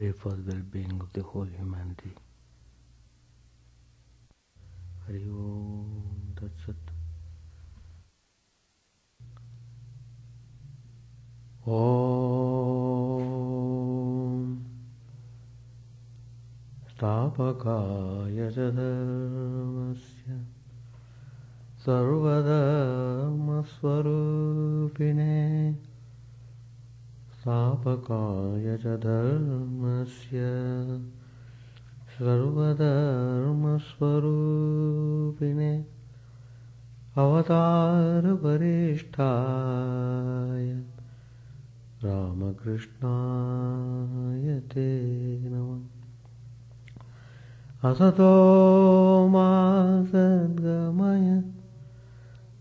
Pray for the well-being of the whole humanity. Hari Om Tat Sat. Om Stapakaya Dharmasya Sarvadharma Swarupine Stapakaya Dharmasya Sarvadharma Swarupine Avatar Varishtaya Ramakrishna Te Namah. Asato ma sadgamaya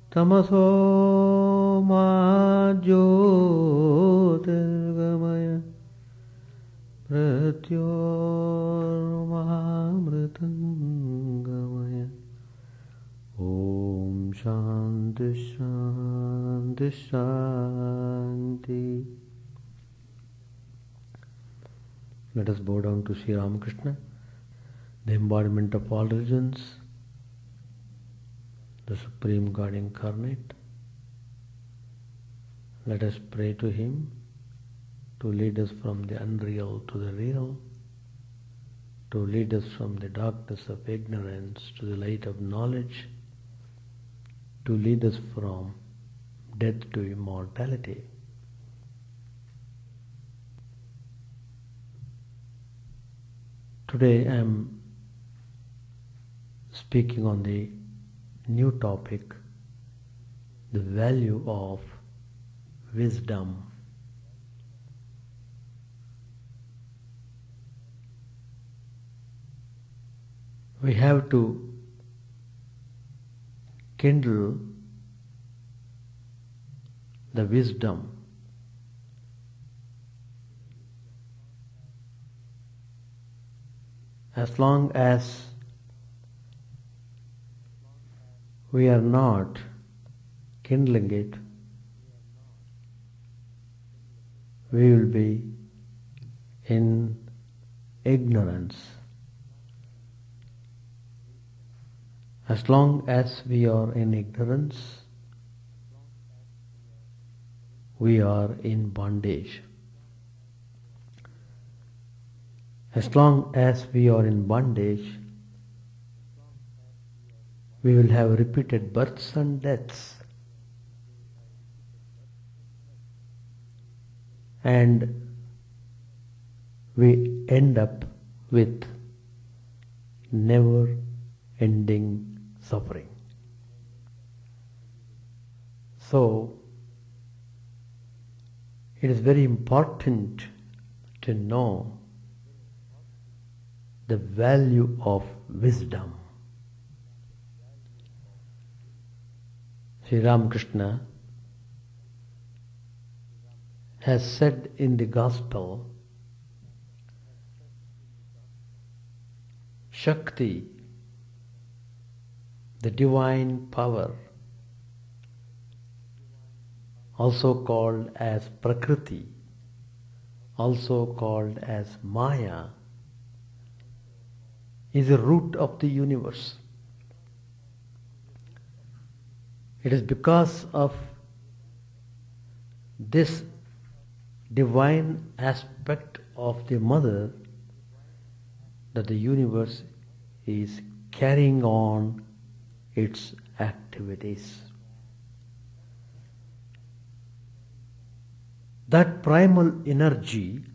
tamaso ma jyotirgamaya pratyormamritangamaya. Om Shanti Shanti Shanti. Let us bow down to Sri Ramakrishna, the embodiment of all religions, the Supreme God incarnate. Let us pray to Him to lead us from the unreal to the real, to lead us from the darkness of ignorance to the light of knowledge, to lead us from death to immortality. Today I am speaking on the new topic, the value of wisdom. We have to kindle the wisdom. As long as we are not kindling it, we will be in ignorance. As long as we are in ignorance, we are in bondage. As long as we are in bondage, we will have repeated births and deaths. And we end up with never-ending suffering. So, it is very important to know the value of wisdom. Sri Ramakrishna has said in the Gospel, Shakti, the divine power, also called as Prakriti, also called as Maya, is the root of the universe. It is because of this divine aspect of the mother that the universe is carrying on its activities. That primal energy,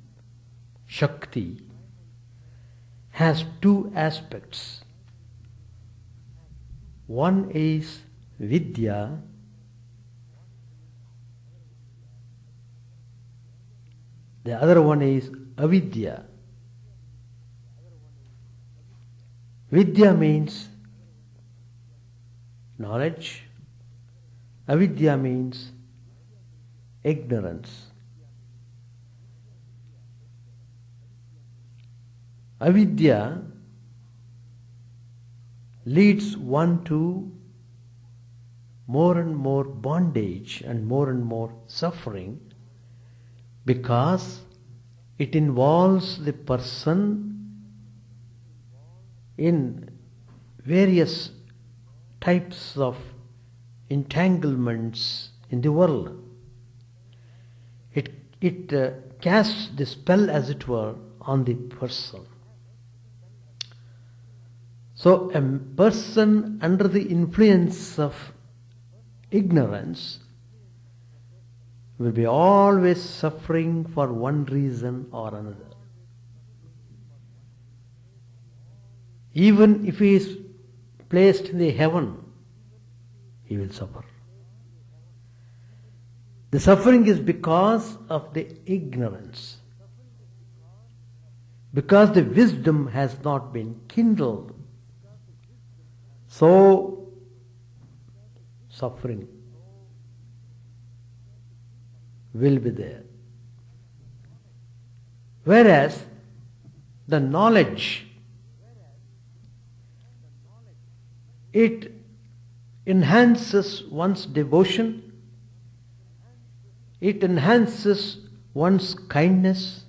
Shakti, has two aspects. One is Vidya, the other one is Avidya. Vidya means knowledge, Avidya means ignorance. Avidya leads one to more and more bondage and more suffering, because It involves the person in various types of entanglements in the world. It casts the spell, as it were, on the person. So a person under the influence of ignorance will be always suffering for one reason or another. Even if he is placed in the heaven, he will suffer. The suffering is because of the ignorance, because the wisdom has not been kindled. So, suffering will be there. Whereas the knowledge, it enhances one's devotion, it enhances one's kindness,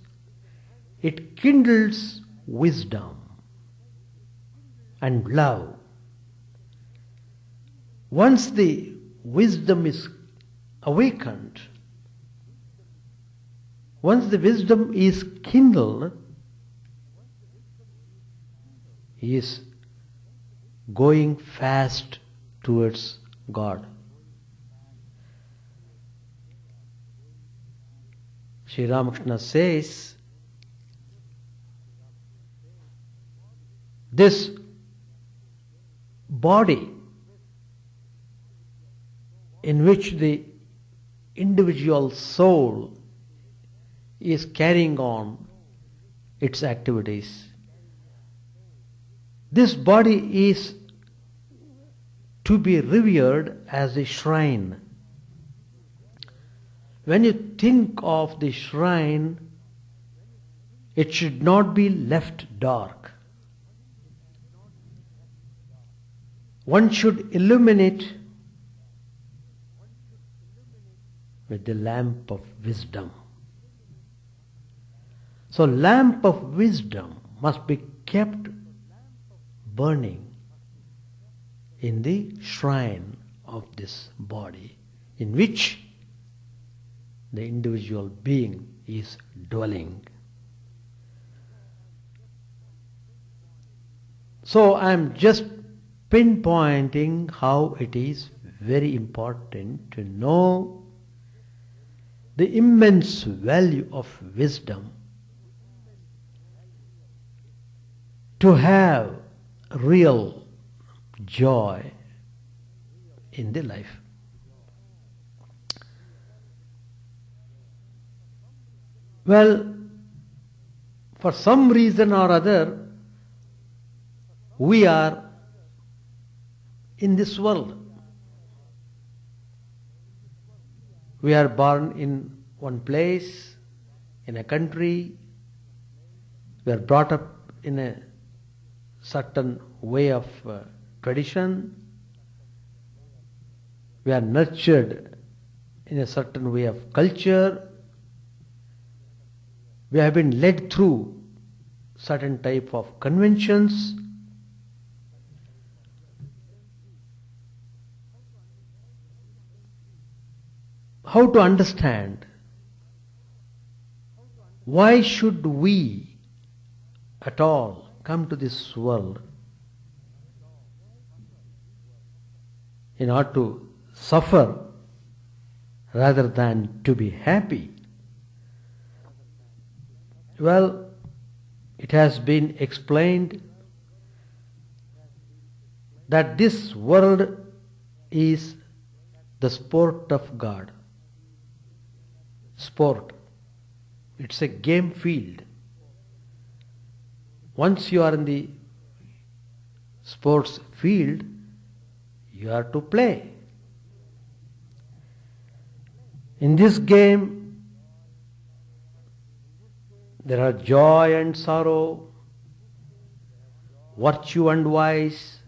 it kindles wisdom and love. Once the wisdom is awakened, once the wisdom is kindled, he is going fast towards God. Sri Ramakrishna says, this body in which the individual soul is carrying on its activities, this body is to be revered as a shrine. When you think of the shrine, it should not be left dark. One should illuminate with the lamp of wisdom. So, lamp of wisdom must be kept burning in the shrine of this body in which the individual being is dwelling. So I am just pinpointing how it is very important to know the immense value of wisdom, to have real joy in the life. Well, for some reason or other, we are in this world. We are born in one place, in a country. We are brought up in a certain way of tradition. We are nurtured in a certain way of culture. We have been led through certain type of conventions. How to understand? Why should we at all come to this world in order to suffer rather than to be happy? Well, it has been explained that this world is the sport of God. Sport. It's a game field. Once you are in the sports field, you are to play. In this game, there are joy and sorrow, virtue and vice,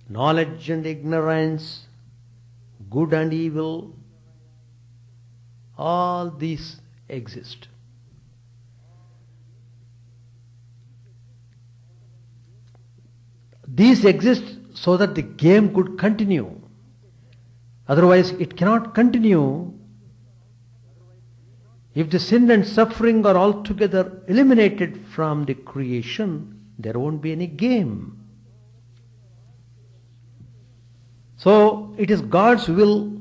knowledge and ignorance, good and evil. All these exist. These exist so that the game could continue. Otherwise, it cannot continue. If the sin and suffering are altogether eliminated from the creation, there won't be any game. So, it is God's will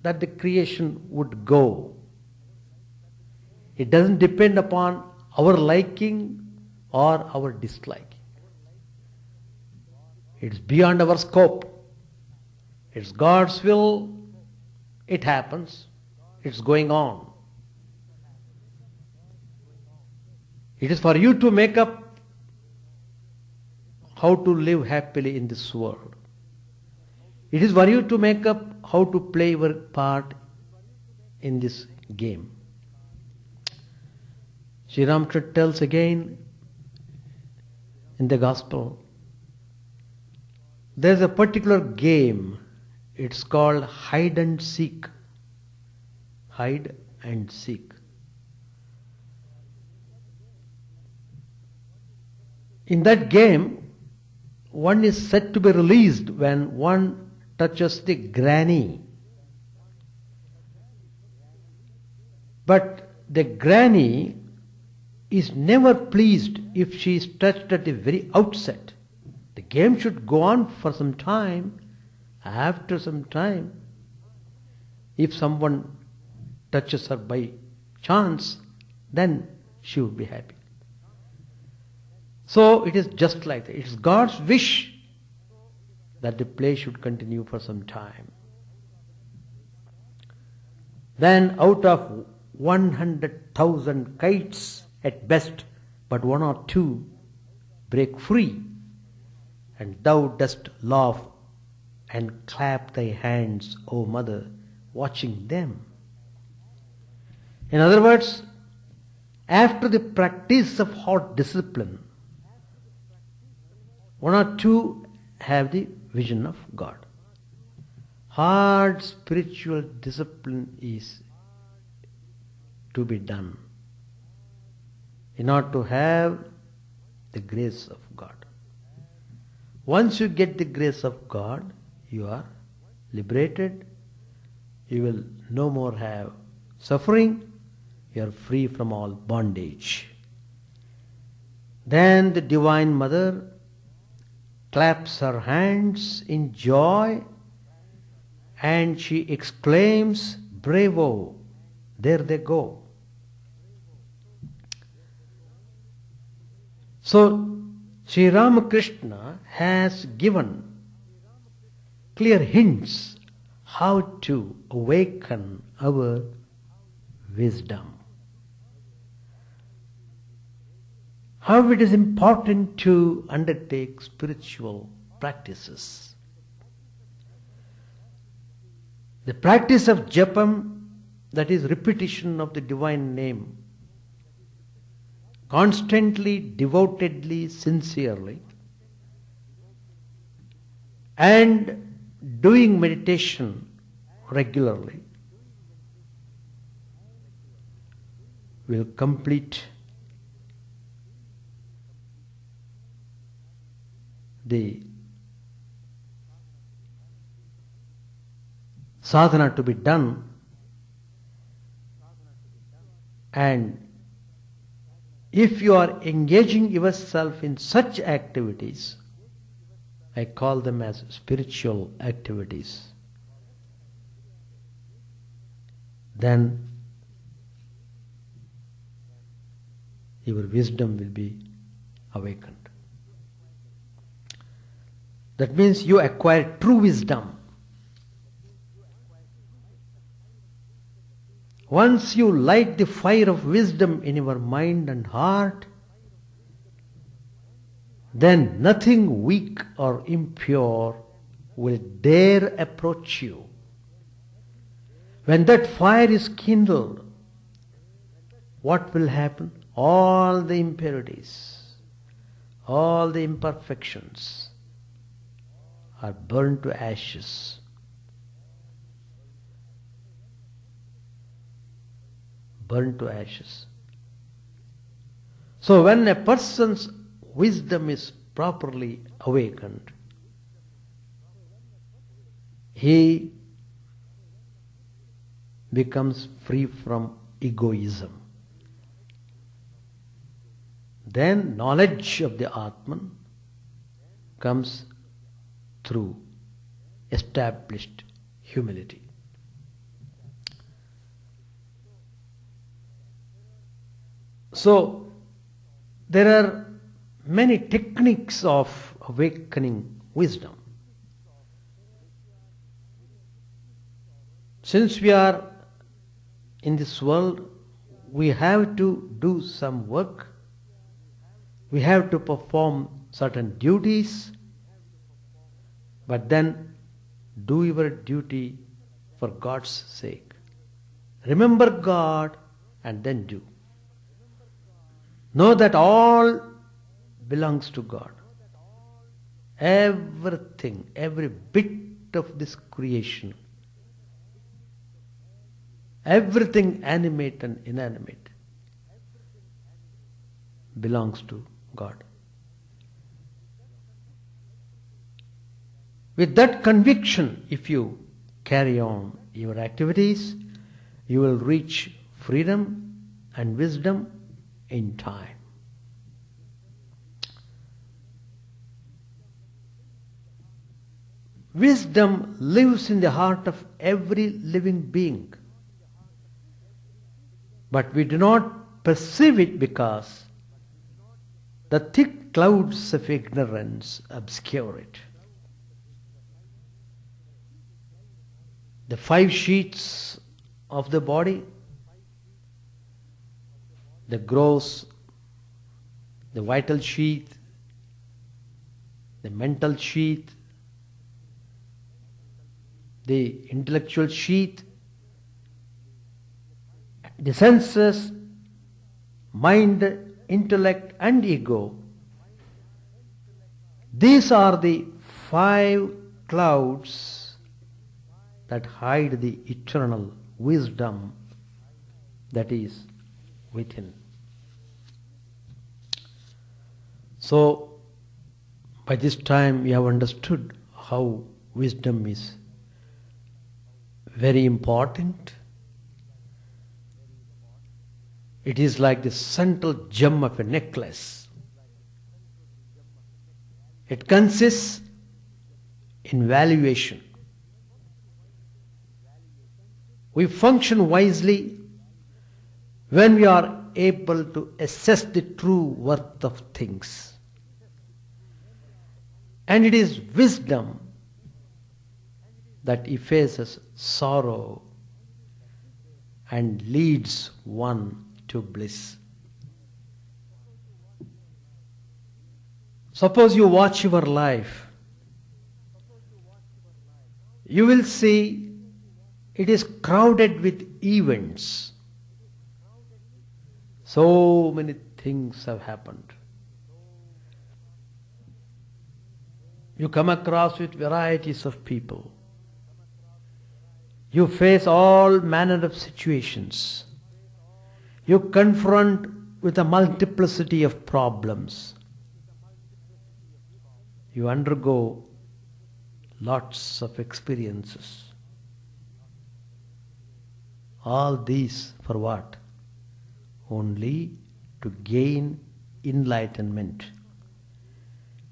that the creation would go. It doesn't depend upon our liking or our disliking. It's beyond our scope. It's God's will, it happens, it's going on. It is for you to make up how to live happily in this world. It is for you to make up how to play your part in this game. Sri Ramakrishna tells again in the Gospel, there is a particular game, it's called hide and seek. Hide and seek. In that game, one is said to be released when one touches the granny. But the granny is never pleased if she is touched at the very outset. The game should go on for some time. After some time, if someone touches her by chance, then she would be happy. So it is just like that. It is God's wish that the play should continue for some time. Then out of 100,000 kites at best, but one or two break free, and thou dost laugh and clap thy hands, O mother, watching them. In other words, after the practice of hard discipline, one or two have the vision of God. Hard spiritual discipline is to be done in order to have the grace of God. Once you get the grace of God, you are liberated. You will no more have suffering. You are free from all bondage. Then the Divine Mother claps her hands in joy and she exclaims, "Bravo, there they go." So, Sri Ramakrishna has given clear hints how to awaken our wisdom. How it is important to undertake spiritual practices. The practice of japam, that is repetition of the divine name, constantly, devotedly, sincerely, and doing meditation regularly will complete the sadhana to be done, and if you are engaging yourself in such activities, I call them as spiritual activities, then your wisdom will be awakened. That means you acquire true wisdom. Once you light the fire of wisdom in your mind and heart, then nothing weak or impure will dare approach you. When that fire is kindled, what will happen? All the impurities, all the imperfections are burned to ashes. Burned to ashes. So when a person's wisdom is properly awakened, he becomes free from egoism. Then knowledge of the Atman comes through established humility. So, there are many techniques of awakening wisdom. Since we are in this world, we have to do some work, we have to perform certain duties, but then do your duty for God's sake. Remember God and then do. Know that all belongs to God. Everything, every bit of this creation, everything animate and inanimate belongs to God. With that conviction, if you carry on your activities, you will reach freedom and wisdom in time. Wisdom lives in the heart of every living being, but we do not perceive it because the thick clouds of ignorance obscure it. The 5 sheets of the body, the gross, the vital sheath, the mental sheath, the intellectual sheath, the senses, mind, intellect and ego. These are the 5 clouds that hide the eternal wisdom that is within. So, by this time we have understood how wisdom is very important. It is like the central gem of a necklace. It consists in valuation. We function wisely when we are able to assess the true worth of things. And it is wisdom that effaces sorrow and leads one to bliss. Suppose you watch your life, you will see it is crowded with events. So many things have happened. You come across with varieties of people. You face all manner of situations. You confront with a multiplicity of problems. You undergo lots of experiences. All these for what? Only to gain enlightenment.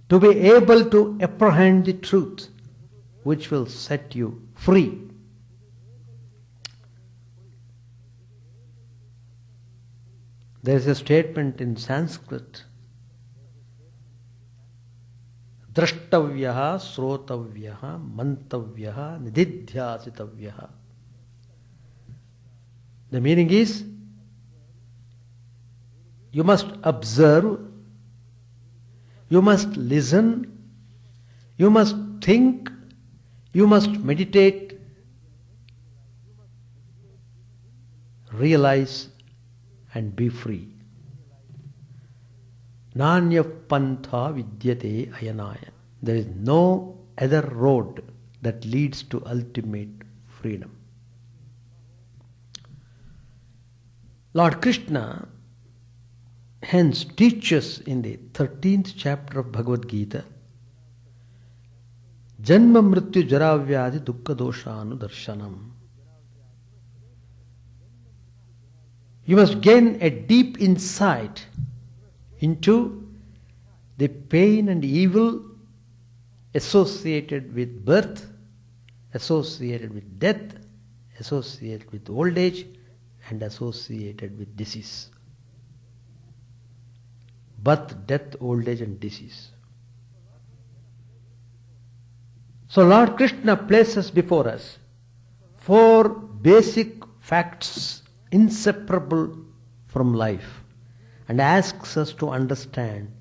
To be able to apprehend the truth which will set you free. There is a statement in Sanskrit, Drashtavyaha, Srotavyaha, Mantavyaha, Nididhyasitavyaha. The meaning is, you must observe, you must listen, you must think, you must meditate, realize and be free. Nanya pantha vidyate ayanaya. There is no other road that leads to ultimate freedom. Lord Krishna hence teaches in the 13th chapter of Bhagavad Gita, Janma Mrityu Jaravyadi Dukkha Doshanu Darshanam. You must gain a deep insight into the pain and evil associated with birth, associated with death, associated with old age, and associated with disease. Birth, death, old age, and disease. So Lord Krishna places before us 4 basic facts inseparable from life and asks us to understand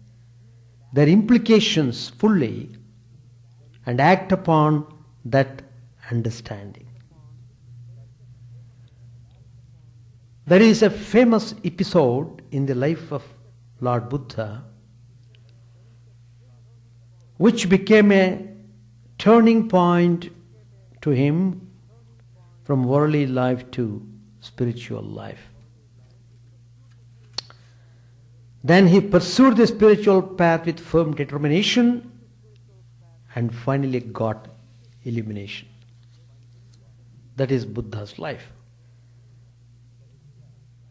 their implications fully and act upon that understanding. There is a famous episode in the life of Lord Buddha which became a turning point to him from worldly life to spiritual life. Then he pursued the spiritual path with firm determination and finally got illumination. That is Buddha's life.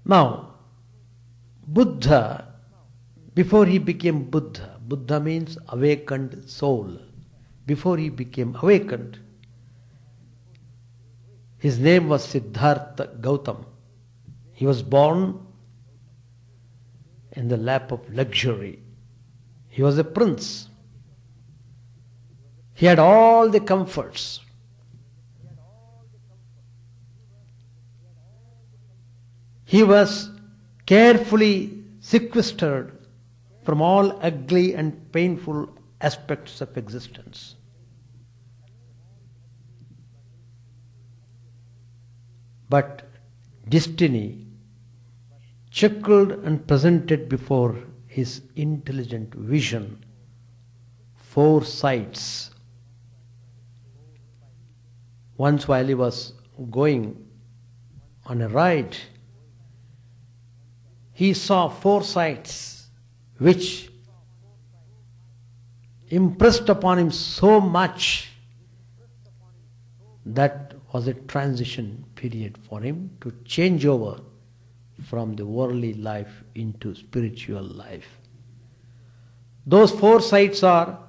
Now, Buddha, before he became Buddha, Buddha means awakened soul. Before he became awakened, his name was Siddhartha Gautam. He was born in the lap of luxury. He was a prince. He had all the comforts. He was carefully sequestered from all ugly and painful aspects of existence. But destiny chuckled and presented before his intelligent vision 4 sights. Once while he was going on a ride, he saw 4 sights which impressed upon him so much that was a transition period for him to change over from the worldly life into spiritual life. Those 4 sights are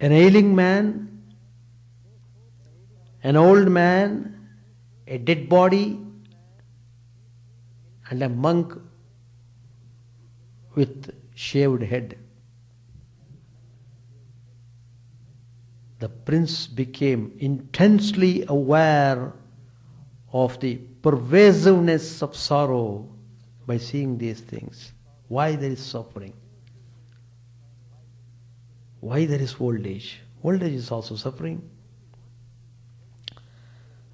an ailing man, an old man, a dead body, and a monk with shaved head. The prince became intensely aware of the pervasiveness of sorrow by seeing these things. Why there is suffering? Why there is old age? Old age is also suffering.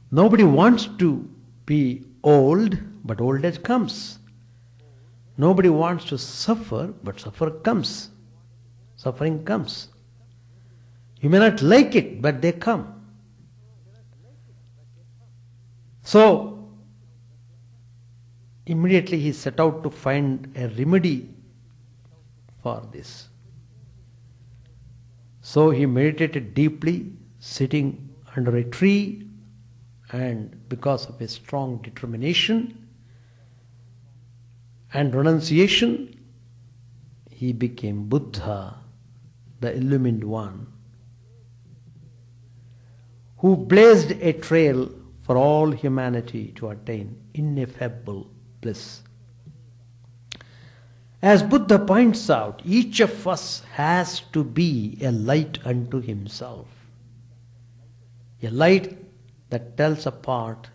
Nobody wants to be old, but old age comes. Nobody wants to suffer, but suffering comes. You may not like it, but they come. So, immediately he set out to find a remedy for this. So he meditated deeply, sitting under a tree, and because of his strong determination and renunciation, he became Buddha, the illumined one, who blazed a trail for all humanity to attain ineffable bliss. As Buddha points out, each of us has to be a light unto himself, a light that tells apart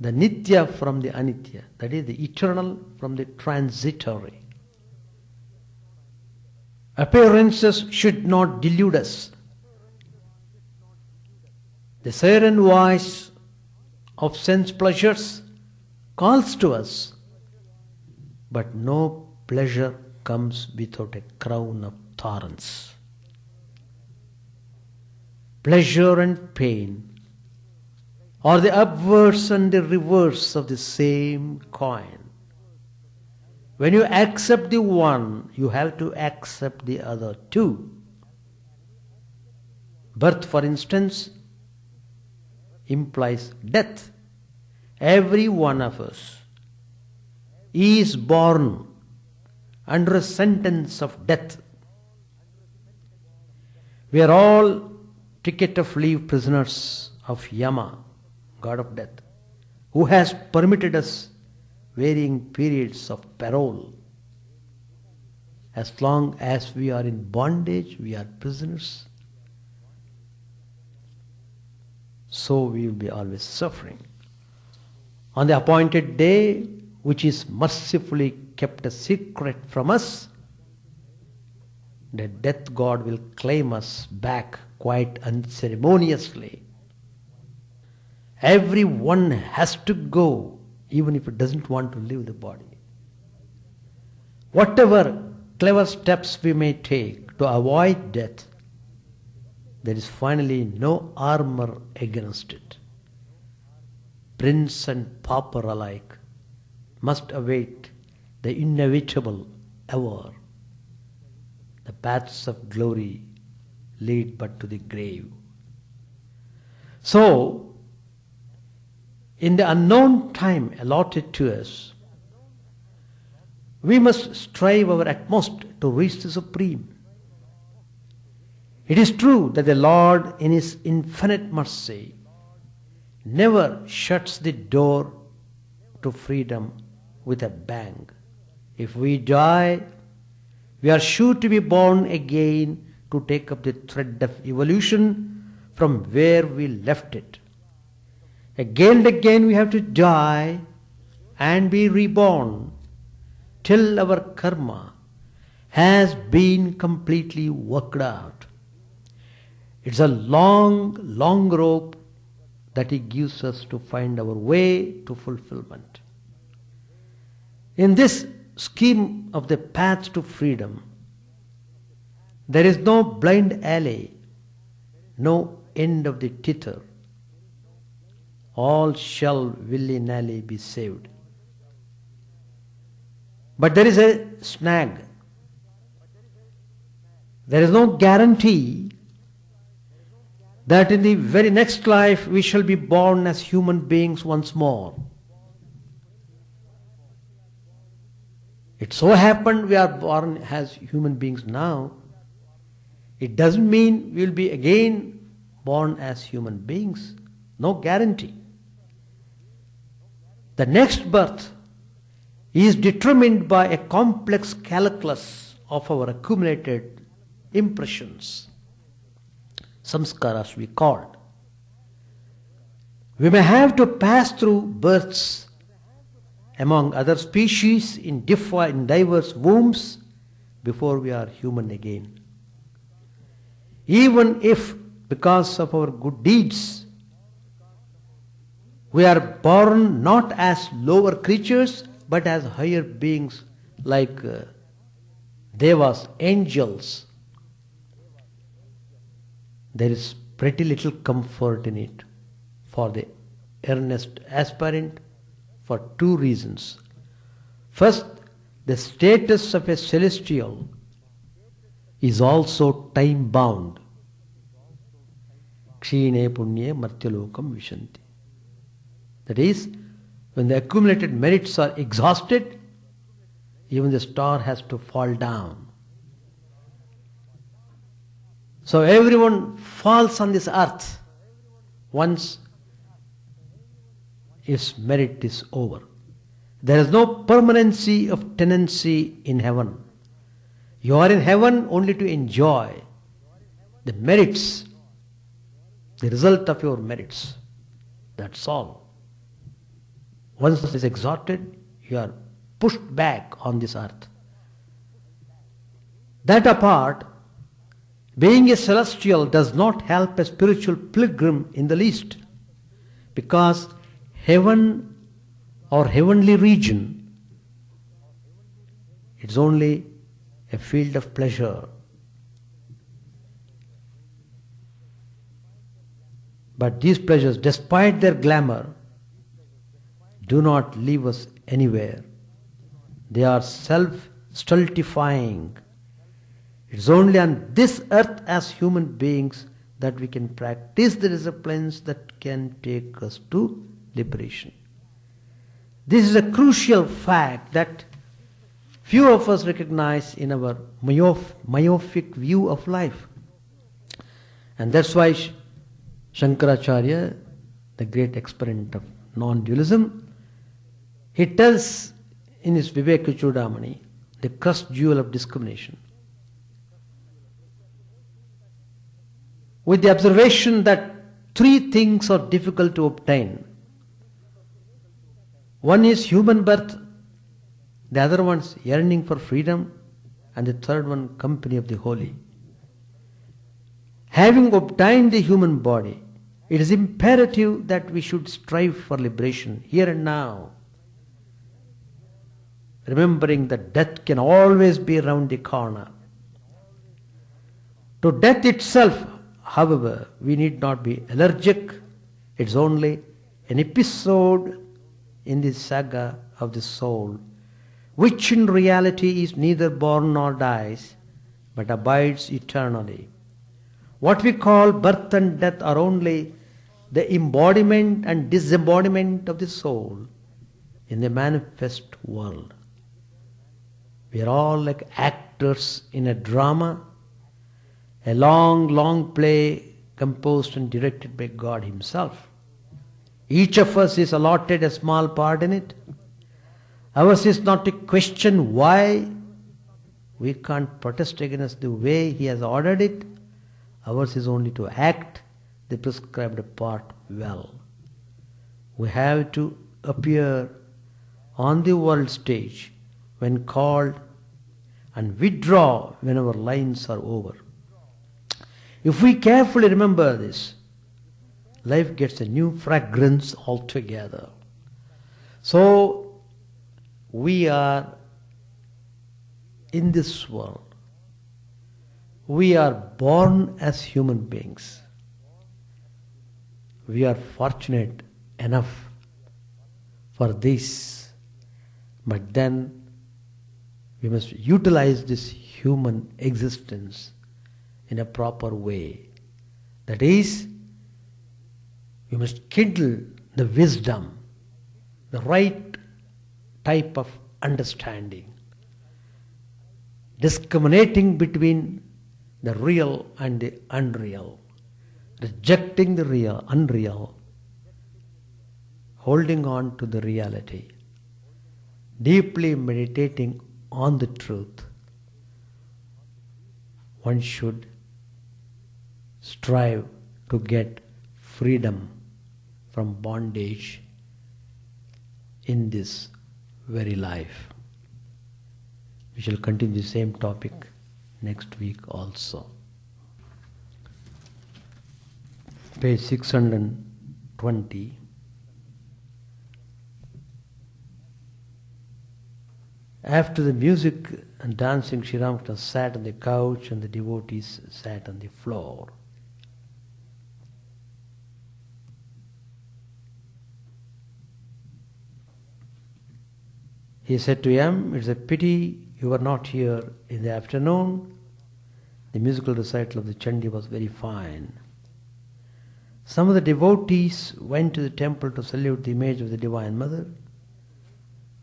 the nitya from the anitya, that is the eternal from the transitory. Appearances should not delude us. The siren voice of sense pleasures calls to us, but no pleasure comes without a crown of thorns. Pleasure and pain are the upwards and the reverse of the same coin. When you accept the one, you have to accept the other too. Birth, for instance, implies death. Every one of us is born under a sentence of death. We are all ticket of leave prisoners of Yama, God of death, who has permitted us varying periods of parole. As long as we are in bondage, we are prisoners. So we will be always suffering. On the appointed day, which is mercifully kept a secret from us, the death god will claim us back quite unceremoniously. Everyone has to go, even if it doesn't want to leave the body. Whatever clever steps we may take to avoid death, there is finally no armor against it. Prince and pauper alike must await the inevitable hour. The paths of glory lead but to the grave. So, in the unknown time allotted to us, we must strive our utmost to reach the Supreme. It is true that the Lord, in His infinite mercy, never shuts the door to freedom with a bang. If we die, we are sure to be born again to take up the thread of evolution from where we left it. Again and again we have to die and be reborn till our karma has been completely worked out. It's a long, long rope that He gives us to find our way to fulfillment. In this scheme of the path to freedom, there is no blind alley, no end of the tether. All shall willy-nilly be saved. But there is a snag. There is no guarantee that in the very next life we shall be born as human beings once more. It so happened we are born as human beings now. It doesn't mean we will be again born as human beings. No guarantee. The next birth is determined by a complex calculus of our accumulated impressions. Samskaras we called. We may have to pass through births among other species in diverse wombs before we are human again. Even if, because of our good deeds, we are born not as lower creatures but as higher beings like devas, angels, there is pretty little comfort in it for the earnest aspirant for two reasons. First, the status of a celestial is also time bound. Kshine punye martyalokam vishanti. That is, when the accumulated merits are exhausted, even the star has to fall down. So everyone falls on this earth once his merit is over. There is no permanency of tenancy in heaven. You are in heaven only to enjoy the merits, the result of your merits. That's all. Once it is exhausted, you are pushed back on this earth. That apart, being a celestial does not help a spiritual pilgrim in the least, because heaven or heavenly region, it's only a field of pleasure. But these pleasures, despite their glamour, do not leave us anywhere. They are self-stultifying. It's only on this earth as human beings that we can practice the disciplines that can take us to liberation. This is a crucial fact that few of us recognize in our myopic view of life. And that's why Shankaracharya, the great exponent of non-dualism, he tells in his Vivekananda, the crust jewel of discrimination, with the observation that three things are difficult to obtain. One is human birth, the other one's yearning for freedom, and the third one, company of the holy. Having obtained the human body, it is imperative that we should strive for liberation here and now, remembering that death can always be around the corner. To death itself, however, we need not be allergic. It's only an episode in the saga of the soul, which in reality is neither born nor dies, but abides eternally. What we call birth and death are only the embodiment and disembodiment of the soul in the manifest world. We are all like actors in a drama, a long play composed and directed by God Himself. Each of us is allotted a small part in it. Ours is not to question why. We can't protest against the way He has ordered it. Ours is only to act the prescribed part well. We have to appear on the world stage when called and withdraw when our lines are over. If we carefully remember this, life gets a new fragrance altogether. So, we are in this world. We are born as human beings. We are fortunate enough for this, but then we must utilize this human existence in a proper way. That is, we must kindle the wisdom, the right type of understanding, discriminating between the real and the unreal, rejecting the real, unreal, holding on to the reality, deeply meditating on the truth. One should strive to get freedom from bondage in this very life. We shall continue the same topic next week also. Page 620. After the music and dancing, Sri Ramakrishna sat on the couch and the devotees sat on the floor. He said to him, "It's a pity you were not here in the afternoon. The musical recital of the Chandi was very fine." Some of the devotees went to the temple to salute the image of the Divine Mother.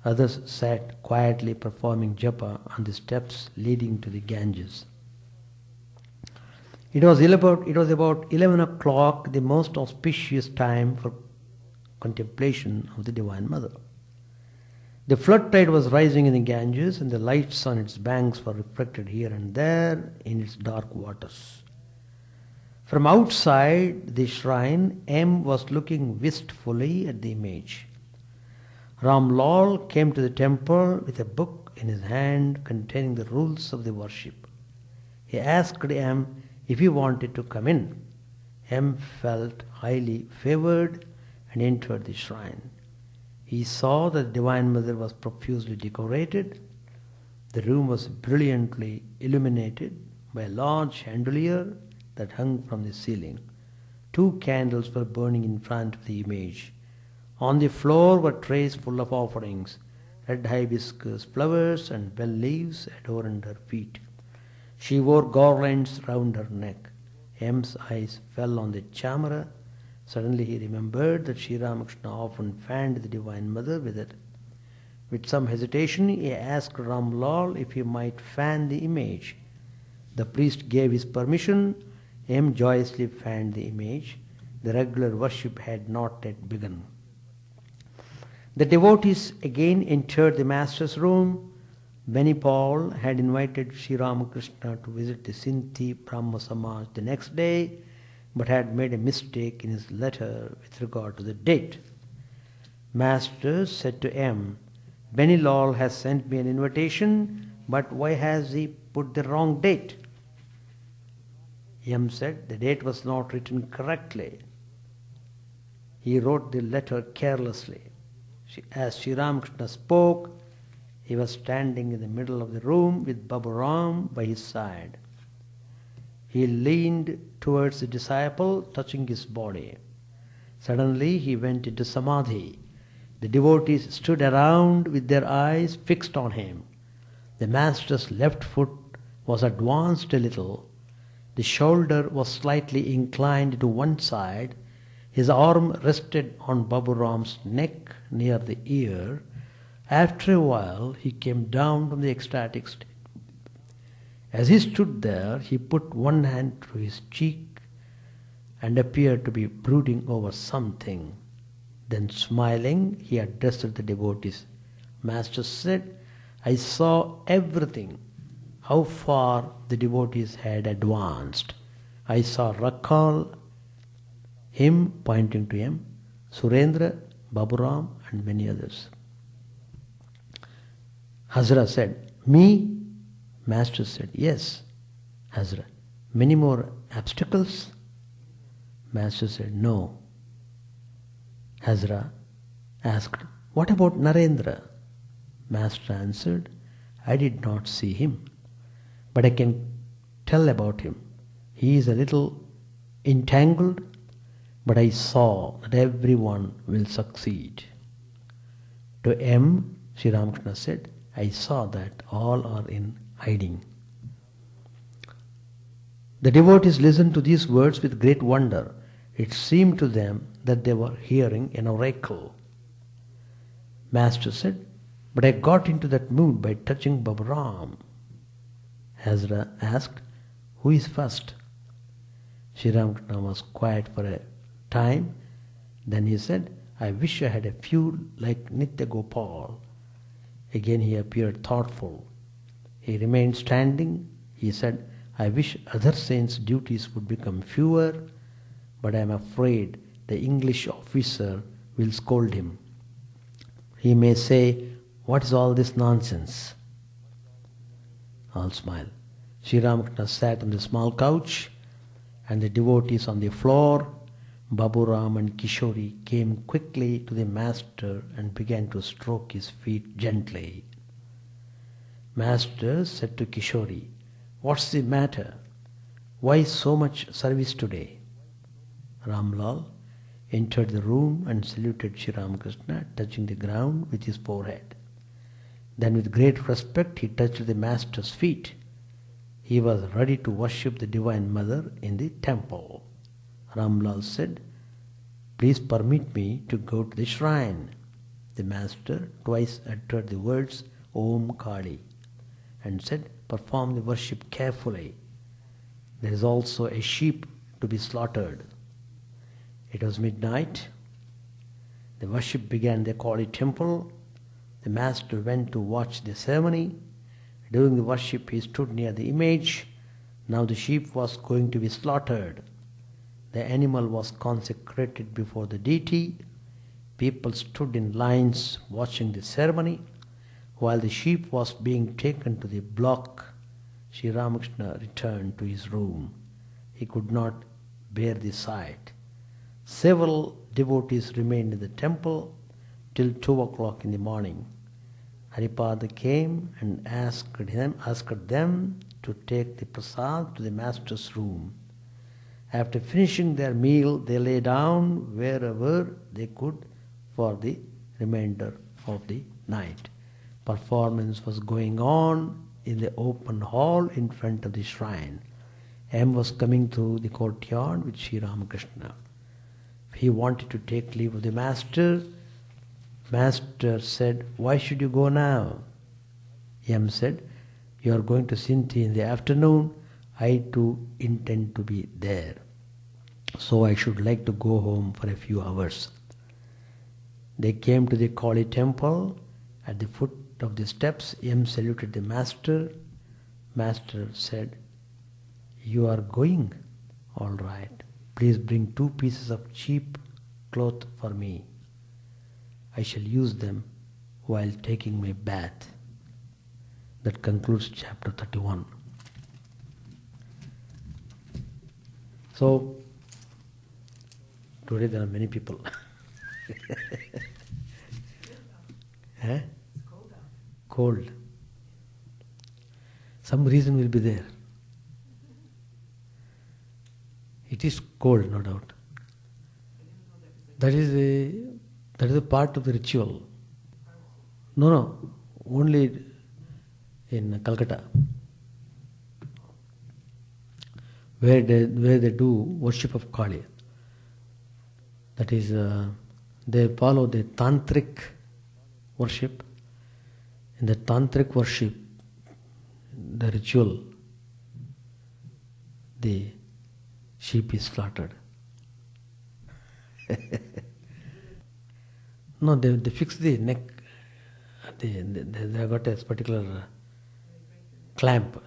Others sat quietly performing japa on the steps leading to the Ganges. It was about 11 o'clock, the most auspicious time for contemplation of the Divine Mother. The flood tide was rising in the Ganges, and the lights on its banks were reflected here and there in its dark waters. From outside the shrine, M was looking wistfully at the image. Ram Lal came to the temple with a book in his hand containing the rules of the worship. He asked M if he wanted to come in. M felt highly favored and entered the shrine. He saw that the Divine Mother was profusely decorated. The room was brilliantly illuminated by a large chandelier that hung from the ceiling. 2 candles were burning in front of the image. On the floor were trays full of offerings, Red hibiscus flowers and bell leaves adorned her feet. She wore garlands round her neck. M's eyes fell on the chamara. Suddenly he remembered that Sri Ramakrishna often fanned the Divine Mother with it. With some hesitation, he asked Ram Lal if he might fan the image. The priest gave his permission. M joyously fanned the image. The regular worship had not yet begun. The devotees again entered the master's room. Beni Paul had invited Sri Ramakrishna to visit the Sinti Brahma Samaj the next day, but had made a mistake in his letter with regard to the date. Master said to M, Beni Lal has sent me an invitation, but why has he put the wrong date? M said the date was not written correctly. He wrote the letter carelessly. As Sri Ramakrishna spoke, he was standing in the middle of the room with Babu Ram by his side. He leaned towards the disciple, touching his body. Suddenly he went into samadhi. The devotees stood around with their eyes fixed on him. The master's left foot was advanced a little. The shoulder was slightly inclined to one side. His arm rested on Babu Ram's neck near the ear. After a while, he came down from the ecstatic state. As he stood there, he put one hand to his cheek and appeared to be brooding over something. Then, smiling, he addressed the devotees. Master said, I saw everything, how far the devotees had advanced. I saw Rakal, him pointing to him, Surendra, Baburam, and many others. Hazra said, me? Master said, yes. Hazra, many more obstacles? Master said, no. Hazra asked, what about Narendra? Master answered, I did not see him, but I can tell about him. He is a little entangled, but I saw that everyone will succeed. To M, Sri Ramakrishna said, I saw that all are in hiding. The devotees listened to these words with great wonder. It seemed to them that they were hearing an oracle. Master said, but I got into that mood by touching Babu Ram. Hazra asked, who is first? Sri Ramakrishna was quiet for a time. Then he said, I wish I had a few like Nitya Gopal. Again he appeared thoughtful. He remained standing. He said, I wish other saints' duties would become fewer, but I am afraid the English officer will scold him. He may say, what is all this nonsense? All smile. Sri Ramakrishna sat on the small couch and the devotees on the floor. Babu Ram and Kishori came quickly to the master and began to stroke his feet gently. Master said to Kishori, what's the matter? Why so much service today? Ramlal entered the room and saluted Sri Ramakrishna, touching the ground with his forehead. Then with great respect he touched the master's feet. He was ready to worship the Divine Mother in the temple. Ramlal said, please permit me to go to the shrine. The master twice uttered the words Om Kali and said, perform the worship carefully. There is also a sheep to be slaughtered. It was midnight. The worship began in the Kali temple. The master went to watch the ceremony. During the worship he stood near the image. Now the sheep was going to be slaughtered. The animal was consecrated before the deity. People stood in lines watching the ceremony. While the sheep was being taken to the block, Sri Ramakrishna returned to his room. He could not bear the sight. Several devotees remained in the temple till 2 o'clock in the morning. Haripada came and asked them to take the prasad to the master's room. After finishing their meal, they lay down wherever they could for the remainder of the night. performance was going on in the open hall in front of the shrine. M was coming through the courtyard with Sri Ramakrishna. He wanted to take leave of the master. Master said, "Why should you go now?" M said, "You are going to Sinti in the afternoon. I too intend to be there. So I should like to go home for a few hours." They came to the Kali temple. At the foot of the steps, M saluted the master. Master said, "You are going? All right. Please bring 2 pieces of cheap cloth for me. I shall use them while taking my bath." That concludes chapter 31. So, today there are many people. Eh? Cold. Some reason will be there. It is cold, no doubt. That is a part of the ritual. No, only in Calcutta, where they do worship of Kali. That is, they follow the tantric worship. In the tantric worship, the ritual, the sheep is slaughtered. No, they fix the neck. They have got a particular clamp.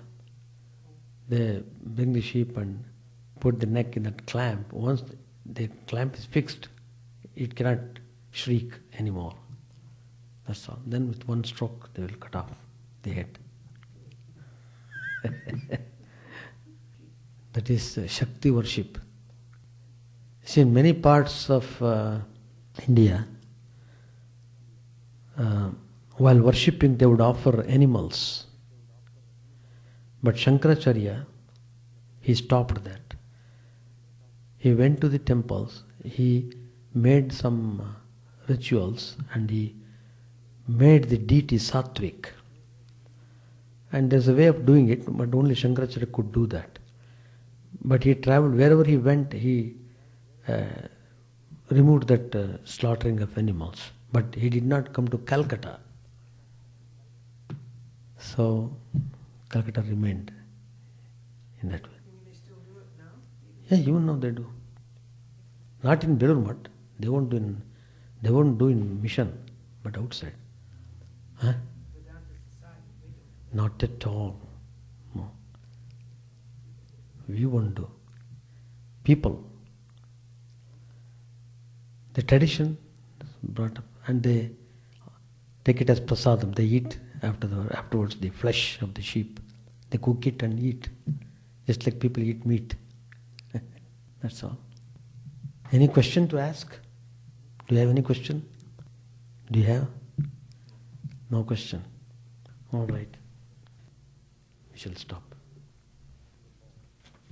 They bring the sheep and put the neck in that clamp. Once the clamp is fixed, it cannot shriek anymore. That's all. Then with one stroke, they will cut off the head. That is Shakti worship. See, in many parts of India, while worshipping, they would offer animals. But Shankaracharya, he stopped that. He went to the temples, he made some rituals, and he made the deity sattvic. And there's a way of doing it, but only Shankaracharya could do that. But he traveled, wherever he went, he removed that slaughtering of animals. But he did not come to Calcutta. So Calcutta remained in that way. They still do it now? Yeah, even now they do. Not in Belur Math. They won't do in mission, but outside. Huh? Vedanta society, they do it. Not at all. No. We won't do. People. The tradition is brought up, and they take it as prasadam. They eat afterwards the flesh of the sheep. They cook it and eat, just like people eat meat. That's all. Any question to ask? Do you have any question? Do you have? No question. All right. We shall stop.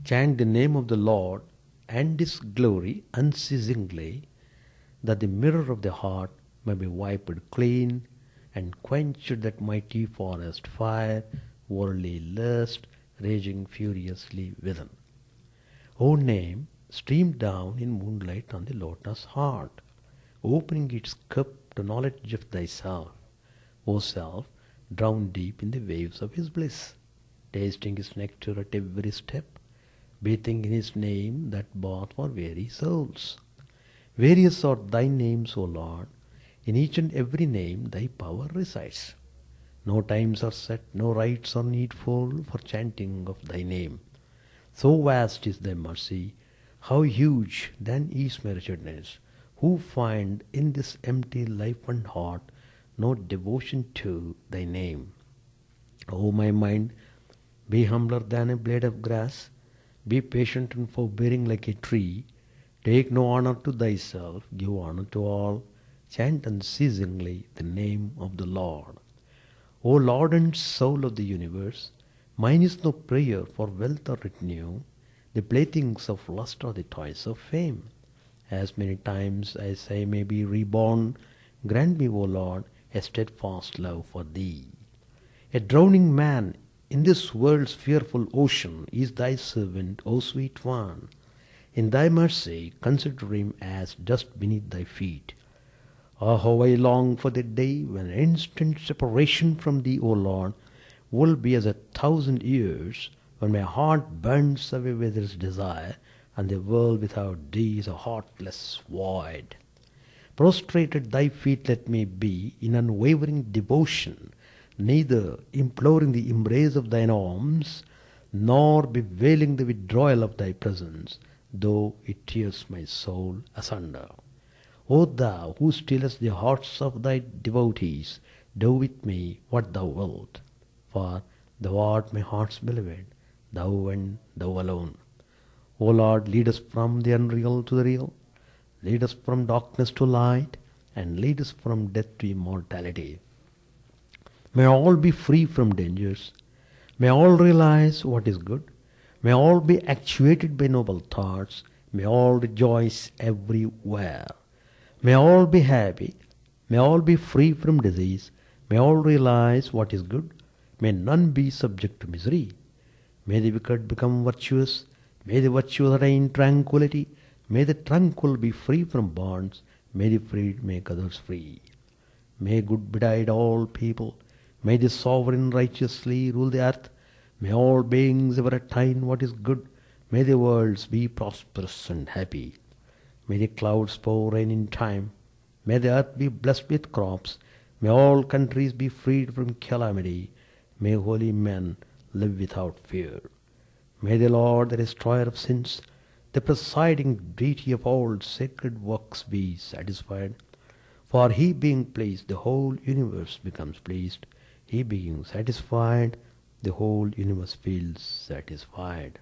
Chant the name of the Lord and His glory unceasingly, that the mirror of the heart may be wiped clean and quenched that mighty forest fire, worldly lust, raging furiously within. O name, stream down in moonlight on the lotus heart, opening its cup to knowledge of thyself. O self, drown deep in the waves of his bliss, tasting his nectar at every step, bathing in his name that bath for weary souls. Various are thy names, O Lord. In each and every name thy power resides. No times are set, no rites are needful for chanting of thy name. So vast is thy mercy, how huge then is my wretchedness, who find in this empty life and heart no devotion to thy name. O my mind, be humbler than a blade of grass, be patient and forbearing like a tree, take no honor to thyself, give honor to all, chant unceasingly the name of the Lord. O Lord and soul of the universe, mine is no prayer for wealth or retinue, the playthings of lust or the toys of fame. As many times as I may be reborn, grant me, O Lord, a steadfast love for thee. A drowning man in this world's fearful ocean is thy servant, O sweet one. In thy mercy consider him as dust beneath thy feet. Ah, how I long for the day when instant separation from thee, O Lord, will be as 1,000 years, when my heart burns away with its desire, and the world without thee is a heartless void. Prostrate at thy feet let me be in unwavering devotion, neither imploring the embrace of thine arms, nor bewailing the withdrawal of thy presence, though it tears my soul asunder. O thou who stillest the hearts of thy devotees, do with me what thou wilt. For thou art my heart's beloved, thou and thou alone. O Lord, lead us from the unreal to the real. Lead us from darkness to light, and lead us from death to immortality. May all be free from dangers. May all realize what is good. May all be actuated by noble thoughts. May all rejoice everywhere. May all be happy. May all be free from disease. May all realize what is good. May none be subject to misery. May the wicked become virtuous. May the virtuous attain tranquility. May the tranquil be free from bonds. May the freed make others free. May good betide all people. May the sovereign righteously rule the earth. May all beings ever attain what is good. May the worlds be prosperous and happy. May the clouds pour rain in time. May the earth be blessed with crops. May all countries be freed from calamity. May holy men live without fear. May the Lord, the destroyer of sins, the presiding deity of all sacred works, be satisfied. For he being pleased, the whole universe becomes pleased. He being satisfied, the whole universe feels satisfied.